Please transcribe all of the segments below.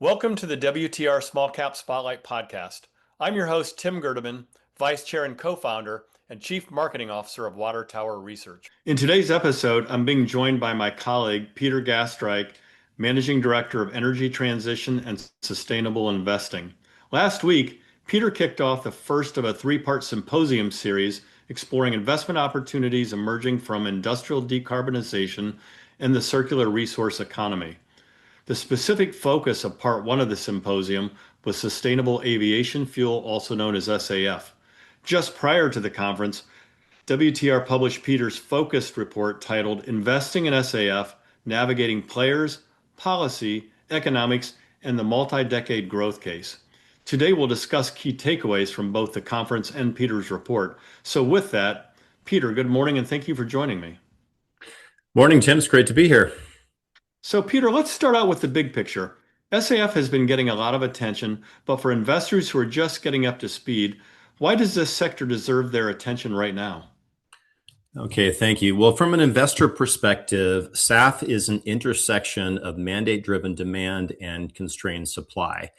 Welcome to the WTR Small Cap Spotlight podcast. I'm your host, Tim Gerdeman, Vice Chair and Co-founder and Chief Marketing Officer of Water Tower Research. In today's episode, I'm being joined by my colleague, Peter Gastreich, Managing Director of Energy Transition and Sustainable Investing. Last week, Peter kicked off the first of a three-part symposium series exploring investment opportunities emerging from industrial decarbonization and the circular resource economy. The specific focus of part one of the symposium was sustainable aviation fuel, also known as SAF. Just prior to the conference, WTR published Peter's focused report titled Investing in SAF, Navigating Players, Policy, Economics, and the Multi-Decade Growth Case. Today we'll discuss key takeaways from both the conference and Peter's report. So with that, Peter, good morning and thank you for joining me. Morning, Tim. It's great to be here. So, Peter, let's start out with the big picture. SAF has been getting a lot of attention, but for investors who are just getting up to speed, why does this sector deserve their attention right now? Okay, thank you. Well, from an investor perspective, SAF is an intersection of mandate-driven demand and constrained supply.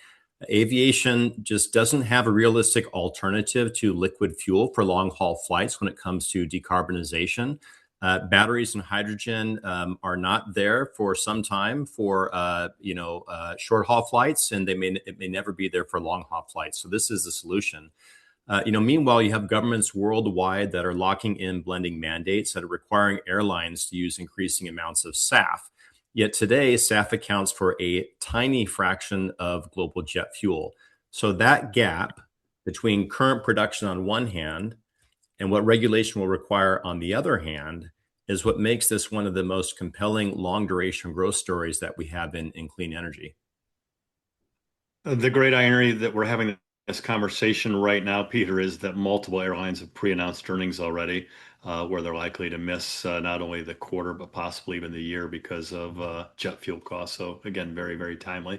Aviation just doesn't have a realistic alternative to liquid fuel for long-haul flights when it comes to decarbonization. Batteries and hydrogen are not there for some time for short haul flights, and it may never be there for long haul flights. So this is the solution. Meanwhile, you have governments worldwide that are locking in blending mandates that are requiring airlines to use increasing amounts of SAF. Yet today, SAF accounts for a tiny fraction of global jet fuel. So that gap between current production on one hand and what regulation will require on the other hand is what makes this one of the most compelling long-duration growth stories that we have in clean energy. The great irony that we're having this conversation right now, Peter, is that multiple airlines have pre-announced earnings already, where they're likely to miss not only the quarter, but possibly even the year because of jet fuel costs. So again, very, very timely.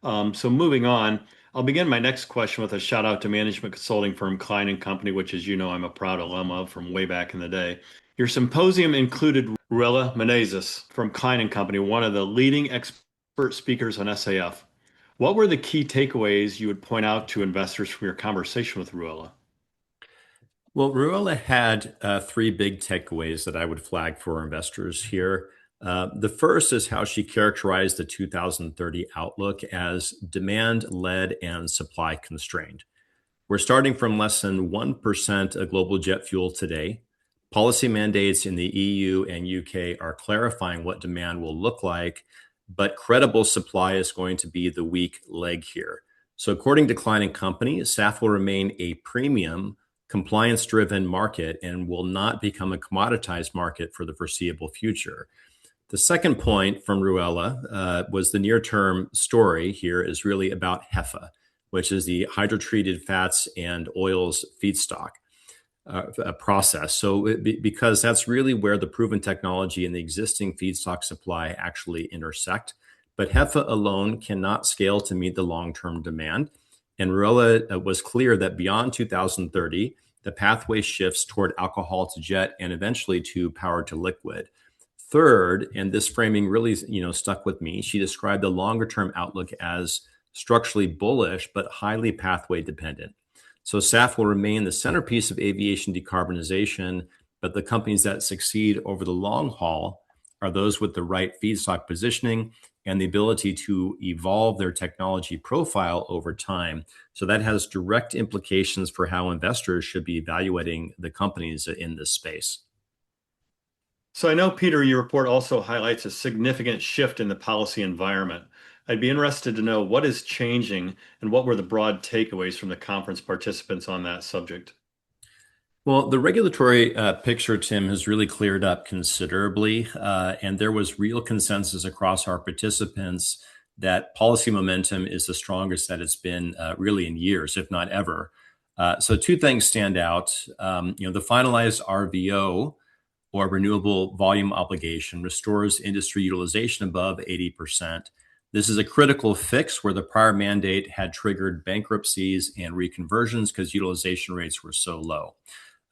So moving on, I'll begin my next question with a shout out to management consulting firm Kline Company, which, as you know, I'm a proud alum of from way back in the day. Your symposium included Ruela Menezes from Kline Company, one of the leading expert speakers on SAF. What were the key takeaways you would point out to investors from your conversation with Ruela? Well, Ruela had three big takeaways that I would flag for investors here. The first is how she characterized the 2030 outlook as demand-led and supply-constrained. We're starting from less than 1% of global jet fuel today. Policy mandates in the EU and UK are clarifying what demand will look like, but credible supply is going to be the weak leg here. So according to Kline Company, SAF will remain a premium, compliance-driven market and will not become a commoditized market for the foreseeable future. The second point from Ruela was the near-term story here is really about HEFA, which is the hydrotreated fats and oils feedstock process. So because that's really where the proven technology and the existing feedstock supply actually intersect. But HEFA alone cannot scale to meet the long-term demand. And Ruela was clear that beyond 2030, the pathway shifts toward alcohol to jet and eventually to power to liquid. Third, and this framing really, stuck with me, she described the longer term outlook as structurally bullish, but highly pathway dependent. So SAF will remain the centerpiece of aviation decarbonization, but the companies that succeed over the long haul are those with the right feedstock positioning and the ability to evolve their technology profile over time. So that has direct implications for how investors should be evaluating the companies in this space. So I know, Peter, your report also highlights a significant shift in the policy environment. I'd be interested to know what is changing and what were the broad takeaways from the conference participants on that subject. Well, the regulatory picture, Tim, has really cleared up considerably, and there was real consensus across our participants that policy momentum is the strongest that it's been really in years, if not ever. So two things stand out. The finalized RVO, or renewable volume obligation, restores industry utilization above 80%. This is a critical fix where the prior mandate had triggered bankruptcies and reconversions because utilization rates were so low.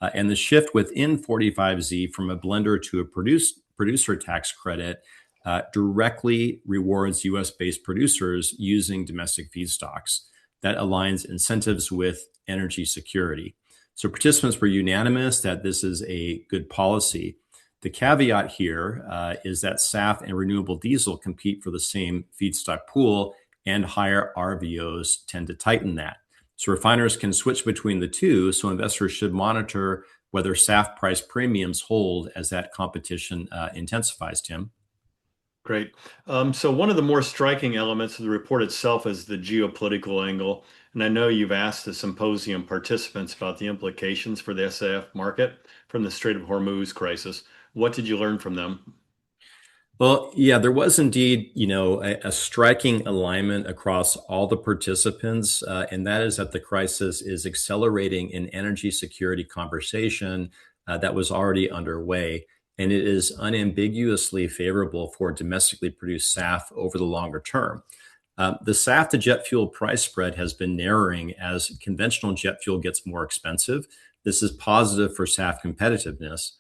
And the shift within 45Z from a blender to a producer tax credit directly rewards U.S.-based producers using domestic feedstocks. That aligns incentives with energy security. So participants were unanimous that this is a good policy. The caveat here is that SAF and renewable diesel compete for the same feedstock pool, and higher RVOs tend to tighten that. So refiners can switch between the two, so investors should monitor whether SAF price premiums hold as that competition intensifies, Tim. Great. So one of the more striking elements of the report itself is the geopolitical angle. And I know you've asked the symposium participants about the implications for the SAF market from the Strait of Hormuz crisis. What did you learn from them? Well, yeah, there was indeed, a striking alignment across all the participants, and that is that the crisis is accelerating an energy security conversation that was already underway, and it is unambiguously favorable for domestically produced SAF over the longer term. The SAF to jet fuel price spread has been narrowing as conventional jet fuel gets more expensive. This is positive for SAF competitiveness.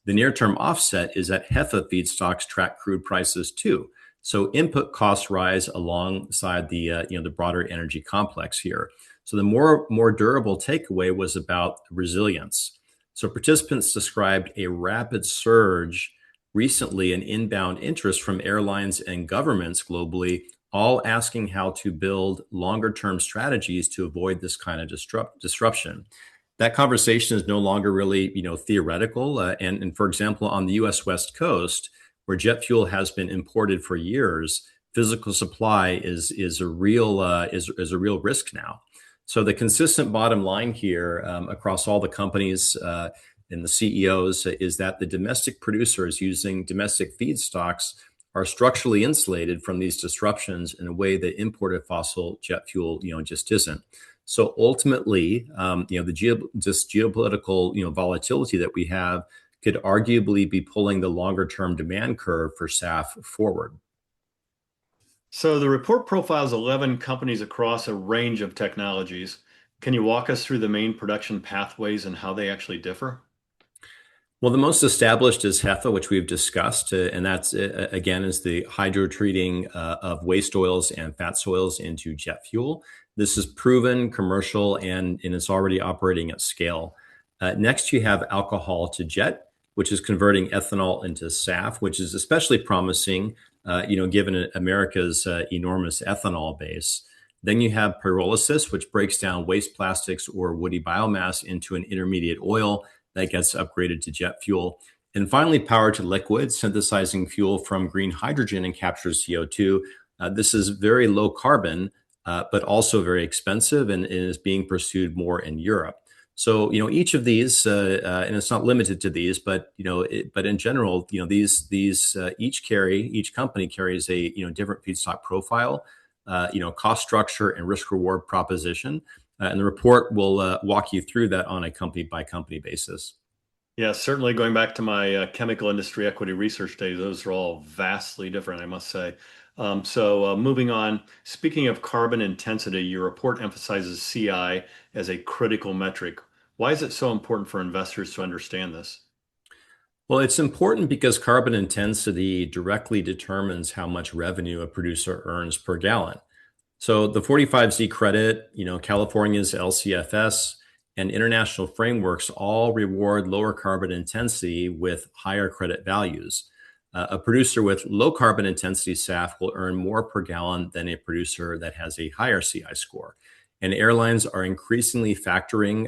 The near-term offset is that HEFA feedstocks track crude prices too. So input costs rise alongside the broader energy complex here. So the more durable takeaway was about resilience. So participants described a rapid surge recently in inbound interest from airlines and governments globally, all asking how to build longer-term strategies to avoid this kind of disruption. That conversation is no longer really, theoretical. And for example, on the U.S. West Coast, where jet fuel has been imported for years, physical supply is a real risk now. So the consistent bottom line here across all the companies and the CEOs is that the domestic producers using domestic feedstocks are structurally insulated from these disruptions in a way that imported fossil jet fuel, just isn't. So ultimately, this geopolitical, volatility that we have could arguably be pulling the longer-term demand curve for SAF forward. So the report profiles 11 companies across a range of technologies. Can you walk us through the main production pathways and how they actually differ? Well, the most established is HEFA, which we've discussed, and that's, again, is the hydrotreating of waste oils and fat oils into jet fuel. This is proven commercial and it's already operating at scale. Next, you have alcohol to jet, which is converting ethanol into SAF, which is especially promising, given America's enormous ethanol base. Then you have pyrolysis, which breaks down waste plastics or woody biomass into an intermediate oil that gets upgraded to jet fuel. And finally, power to liquid, synthesizing fuel from green hydrogen and captures CO2. This is very low carbon, but also very expensive and is being pursued more in Europe. So, each of these, and it's not limited to these, but, but in general, these each company carries a, different feedstock profile, cost structure and risk reward proposition. And the report will walk you through that on a company by company basis. Yeah, certainly going back to my chemical industry equity research days, those are all vastly different, I must say. So moving on, speaking of carbon intensity, your report emphasizes CI as a critical metric. Why is it so important for investors to understand this? Well, it's important because carbon intensity directly determines how much revenue a producer earns per gallon. So the 45Z credit, California's LCFS, and international frameworks all reward lower carbon intensity with higher credit values. A producer with low carbon intensity SAF will earn more per gallon than a producer that has a higher CI score. And airlines are increasingly factoring,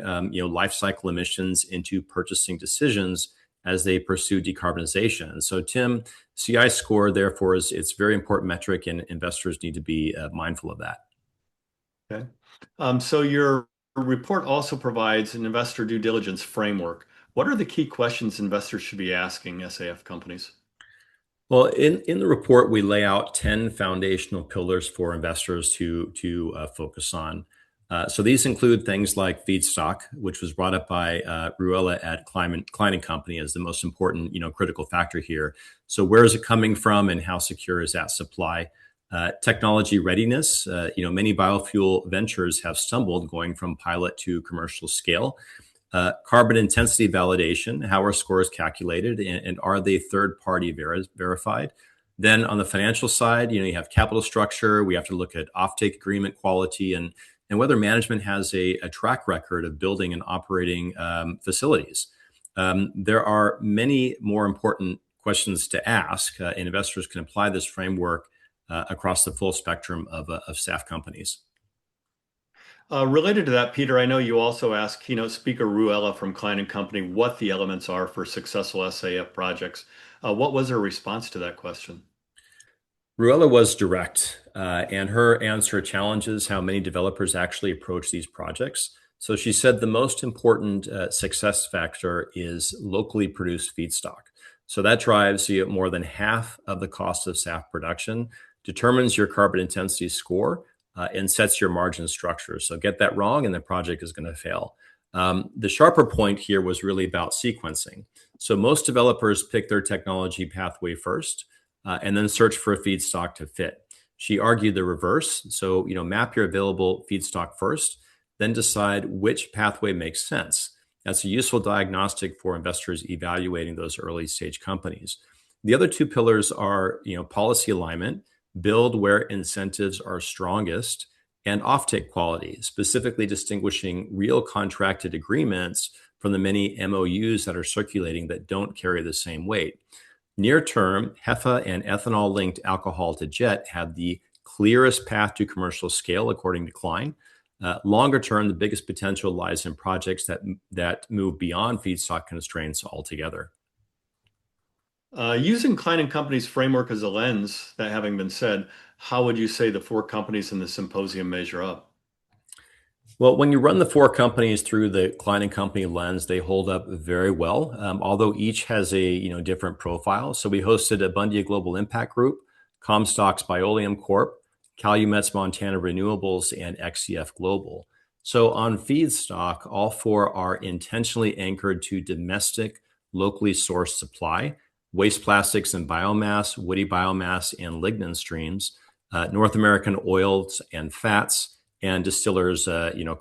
life cycle emissions into purchasing decisions as they pursue decarbonization. And so, Tim, CI score, therefore, it's a very important metric, and investors need to be mindful of that. Okay. So your report also provides an investor due diligence framework. What are the key questions investors should be asking SAF companies? Well, in the report, we lay out 10 foundational pillars for investors to focus on. So these include things like feedstock, which was brought up by Ruella at Kline Company as the most important, critical factor here. So where is it coming from, and how secure is that supply? Technology readiness. Many biofuel ventures have stumbled going from pilot to commercial scale. Carbon intensity validation. How are scores calculated, and are they third-party verified? Then on the financial side, you have capital structure. We have to look at offtake agreement quality and whether management has a track record of building and operating facilities. There are many more important questions to ask, and investors can apply this framework across the full spectrum of SAF companies. Related to that, Peter, I know you also asked keynote speaker Ruella from Kline Company what the elements are for successful SAF projects. What was her response to that question? Ruella was direct, and her answer challenges how many developers actually approach these projects. So she said the most important success factor is locally produced feedstock. So that drives you more than half of the cost of SAF production, determines your carbon intensity score, and sets your margin structure. So get that wrong, and the project is going to fail. The sharper point here was really about sequencing. So most developers pick their technology pathway first and then search for a feedstock to fit. She argued the reverse. So, map your available feedstock first, then decide which pathway makes sense. That's a useful diagnostic for investors evaluating those early stage companies. The other two pillars are, policy alignment, build where incentives are strongest, and offtake quality, specifically distinguishing real contracted agreements from the many MOUs that are circulating that don't carry the same weight. Near term, HEFA and ethanol linked alcohol to jet have the clearest path to commercial scale, according to Kline. Longer term, the biggest potential lies in projects that move beyond feedstock constraints altogether. Using Kline Company's framework as a lens, that having been said, how would you say the four companies in the symposium measure up? Well, when you run the four companies through the Kline Company lens, they hold up very well, although each has a different profile. So we hosted Abundia Global Impact Group, Comstock's Bioleum Corp, Calumet's Montana Renewables, and XCF Global. So on feedstock, all four are intentionally anchored to domestic, locally sourced supply, waste plastics and biomass, woody biomass, and lignin streams, North American oils and fats, and distillers,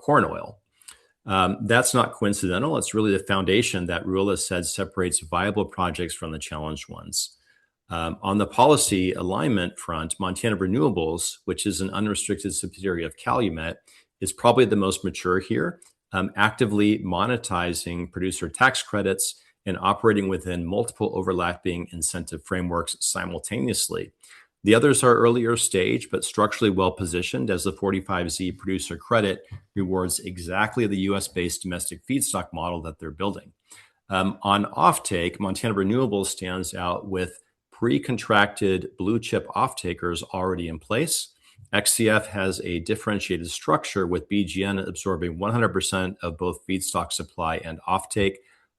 corn oil. That's not coincidental. It's really the foundation that Ruella said separates viable projects from the challenged ones. On the policy alignment front, Montana Renewables, which is an unrestricted subsidiary of Calumet, is probably the most mature here, actively monetizing producer tax credits and operating within multiple overlapping incentive frameworks simultaneously. The others are earlier stage, but structurally well positioned, as the 45Z producer credit rewards exactly the US-based domestic feedstock model that they're building. On offtake, Montana Renewables stands out with pre-contracted blue chip offtakers already in place. XCF has a differentiated structure with BGN absorbing 100% of both feedstock supply and offtake.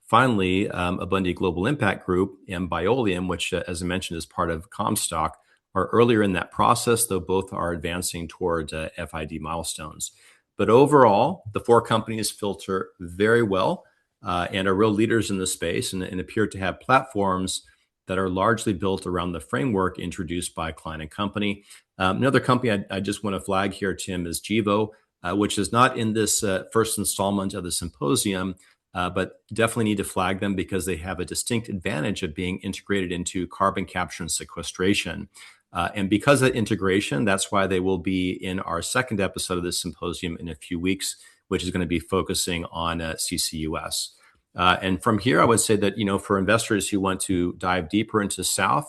Finally, Abundia Global Impact Group and Bioleum, which, as I mentioned, is part of Comstock, are earlier in that process, though both are advancing toward FID milestones. But overall, the four companies filter very well and are real leaders in the space and appear to have platforms that are largely built around the framework introduced by Kline Company. Another company I just want to flag here, Tim, is Gevo, which is not in this first installment of the symposium, but definitely need to flag them because they have a distinct advantage of being integrated into carbon capture and sequestration. And because of integration, that's why they will be in our second episode of this symposium in a few weeks, which is going to be focusing on CCUS. And from here, I would say that, for investors who want to dive deeper into SAF,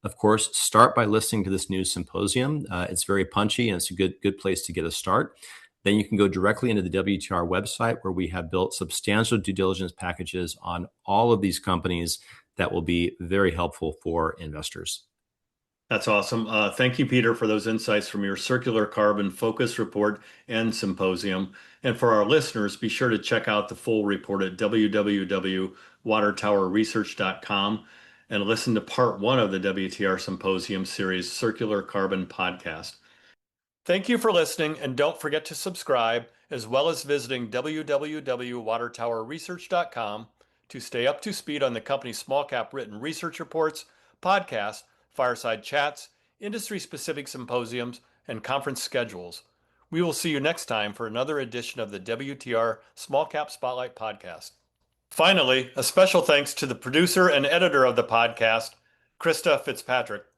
of course, start by listening to this new symposium. It's very punchy and it's a good place to get a start. Then you can go directly into the WTR website where we have built substantial due diligence packages on all of these companies that will be very helpful for investors. That's awesome. Thank you, Peter, for those insights from your circular carbon focus report and symposium. And for our listeners, be sure to check out the full report at www.watertowerresearch.com and listen to part one of the WTR Symposium series Circular Carbon podcast. Thank you for listening, and don't forget to subscribe, as well as visiting www.watertowerresearch.com to stay up to speed on the company's small cap written research reports, podcasts, fireside chats, industry-specific symposiums, and conference schedules. We will see you next time for another edition of the WTR Small Cap Spotlight podcast. Finally, a special thanks to the producer and editor of the podcast, Krista Fitzpatrick.